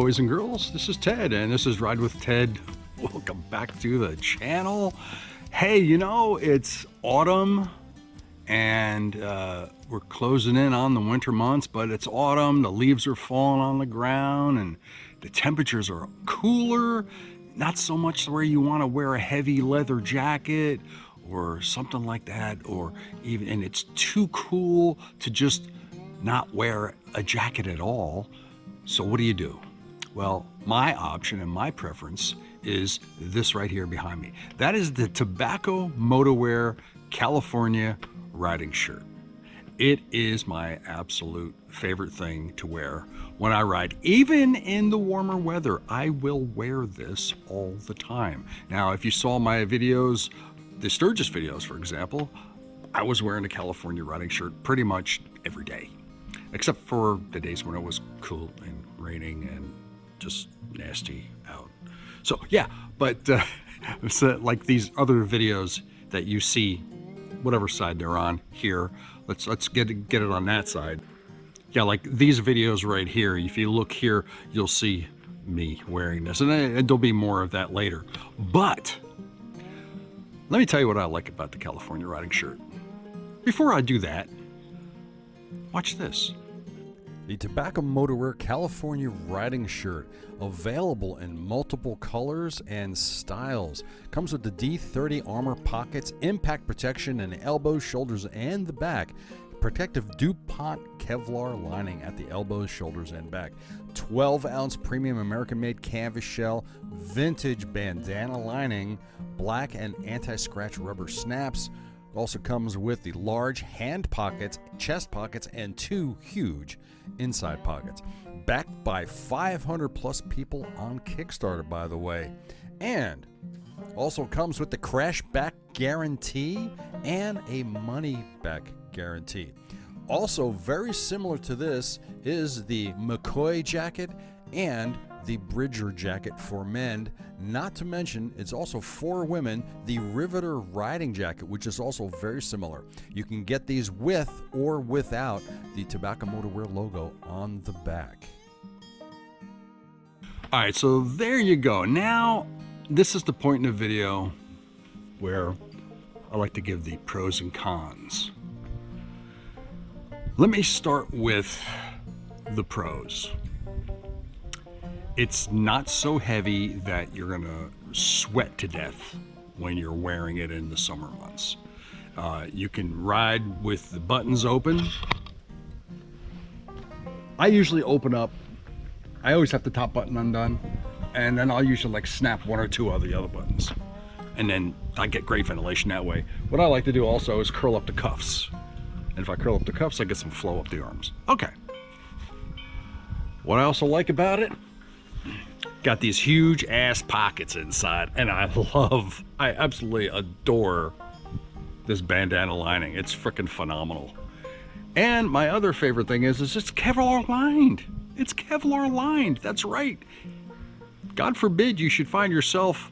boys and girls. This is Ted, and this is Ride with Ted. Welcome back to the channel. Hey, you know, it's autumn, and we're closing in on the winter months, but it's autumn. The leaves are falling on the ground, and the temperatures are cooler. Not so much where you want to wear a heavy leather jacket or something like that, or even, and it's too cool to just not wear a jacket at all. So what do? Well, my option and my preference is this right here behind me. That is the Tobacco Motorwear California riding shirt. It is my absolute favorite thing to wear when I ride. Even in the warmer weather, I will wear this all the time. Now, if you saw my videos, the Sturgis videos, for example, I was wearing a California riding shirt pretty much every day, except for the days when it was cool and raining and just nasty out. So yeah, but so like these other videos that you see, whatever side they're on here, let's get it on that side. Yeah, like these videos right here, if you look here, you'll see me wearing this, and there'll be more of that later. But let me tell you what I like about the California riding shirt. Before I do that, watch this. The Tobacco Motorwear California riding shirt, available in multiple colors and styles. Comes with the D30 armor pockets, impact protection in the elbows, shoulders, and the back. Protective DuPont Kevlar lining at the elbows, shoulders, and back. 12-ounce premium American-made canvas shell, vintage bandana lining, black and anti-scratch rubber snaps. Also comes with the large hand pockets, chest pockets, and 2 huge inside pockets. Backed by 500 plus people on Kickstarter, by the way. And also comes with the crash back guarantee and a money back guarantee. Also very similar to this is the McCoy jacket and the Bridger jacket for men. Not to mention, it's also for women, the Riveter riding jacket, which is also very similar. You can get these with or without the Tobacco Motorwear logo on the back. All right, so there you go. Now, this is the point in the video where I like to give the pros and cons. Let me start with the pros. It's not so heavy that you're gonna sweat to death when you're wearing it in the summer months. You can ride with the buttons open. I usually open up, I always have the top button undone, and then I'll usually like snap 1 or 2 of the other buttons. And then I get great ventilation that way. What I like to do also is curl up the cuffs. And if I curl up the cuffs, I get some flow up the arms. Okay. What I also like about it, got these huge ass pockets inside, and I absolutely adore this bandana lining. It's freaking phenomenal. And my other favorite thing is it's Kevlar lined. It's Kevlar lined, that's right. God forbid you should find yourself,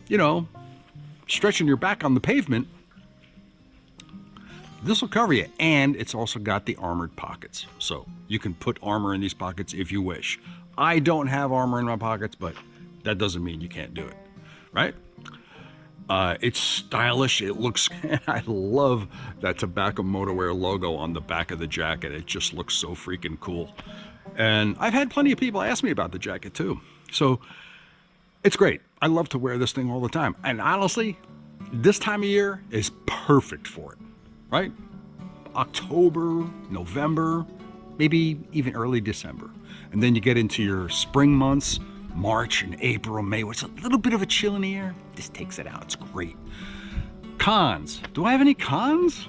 you know, stretching your back on the pavement. This will cover you, and it's also got the armored pockets. So you can put armor in these pockets if you wish. I don't have armor in my pockets, but that doesn't mean you can't do it, right? It's stylish, it looks, I love that Tobacco Motorwear logo on the back of the jacket. It just looks so freaking cool. And I've had plenty of people ask me about the jacket too. So it's great. I love to wear this thing all the time. And honestly, this time of year is perfect for it, right? October, November, maybe even early December. And then you get into your spring months, March and April, May, where it's a little bit of a chill in the air. This takes it out, it's great. Cons, do I have any cons?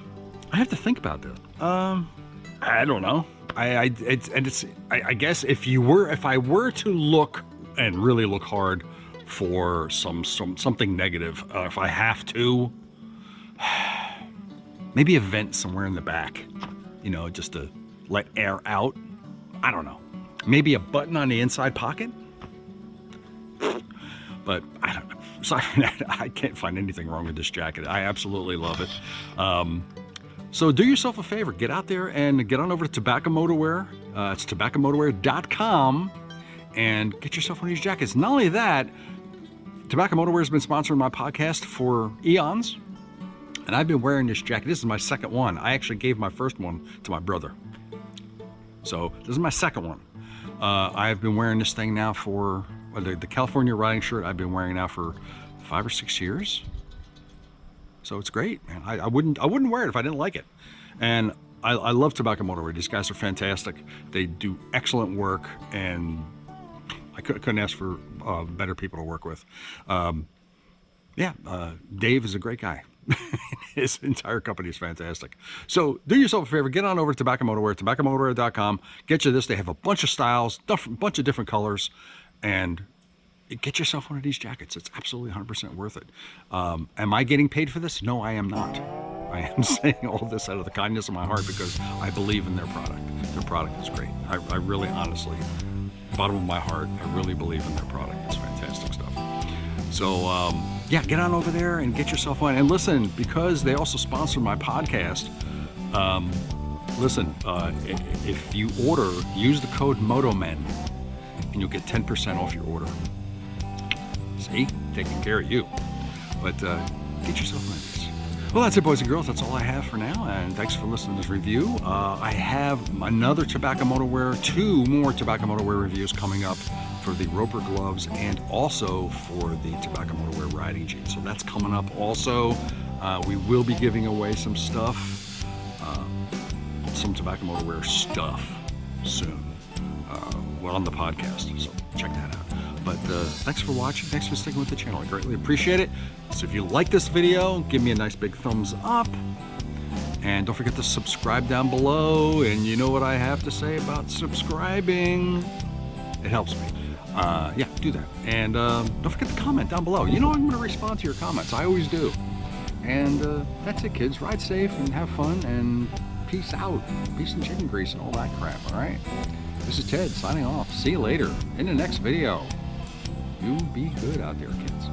I have to think about that. I don't know. I guess if I were to look and really look hard for something negative, if I have to, maybe a vent somewhere in the back, you know, just to let air out. I don't know. Maybe a button on the inside pocket? But I don't know. Aside from that, I can't find anything wrong with this jacket. I absolutely love it. So do yourself a favor, get out there and get on over to Tobacco Motorwear. It's tobaccomotorwear.com, and get yourself one of these jackets. Not only that, Tobacco Motorwear has been sponsoring my podcast for eons, and I've been wearing this jacket. This is my second one. I actually gave my first one to my brother. So this is my second one. I've been wearing this thing now for, the California riding shirt I've been wearing now for 5 or 6 years. So it's great, man. I wouldn't wear it if I didn't like it. And I love Tobacco Motorwear. These guys are fantastic. They do excellent work, and I couldn't ask for better people to work with. Dave is a great guy. His entire company is fantastic. So do yourself a favor, get on over to Tobacco Motorwear, tobaccomotorwear.com. Get you this. They have a bunch of styles, bunch of different colors, and get yourself one of these jackets. It's absolutely 100% worth it. Am I getting paid for this? No, I am not. I am saying all this out of the kindness of my heart because I believe in their product. Their product is great. I really, honestly, bottom of my heart, I really believe in their product. It's fantastic stuff. So, get on over there and get yourself one. And listen, because they also sponsor my podcast, if you order, use the code MOTOMEN, and you'll get 10% off your order. See? Taking care of you. But get yourself one of these. Well, that's it, boys and girls. That's all I have for now, and thanks for listening to this review. I have another Tobacco Motorwear, 2 more Tobacco Motorwear reviews coming up for the Roper gloves and also for the Tobacco Motorwear riding jeans. So that's coming up also. We will be giving away some stuff, some Tobacco Motorwear stuff soon on the podcast. So check that out. But thanks for watching. Thanks for sticking with the channel. I greatly appreciate it. So if you like this video, give me a nice big thumbs up. And don't forget to subscribe down below. And you know what I have to say about subscribing. It helps me. Do that. And don't forget to comment down below. You know I'm going to respond to your comments. I always do. And that's it, kids. Ride safe and have fun. And peace out. Peace and chicken grease and all that crap, all right? This is Ted signing off. See you later in the next video. You be good out there, kids.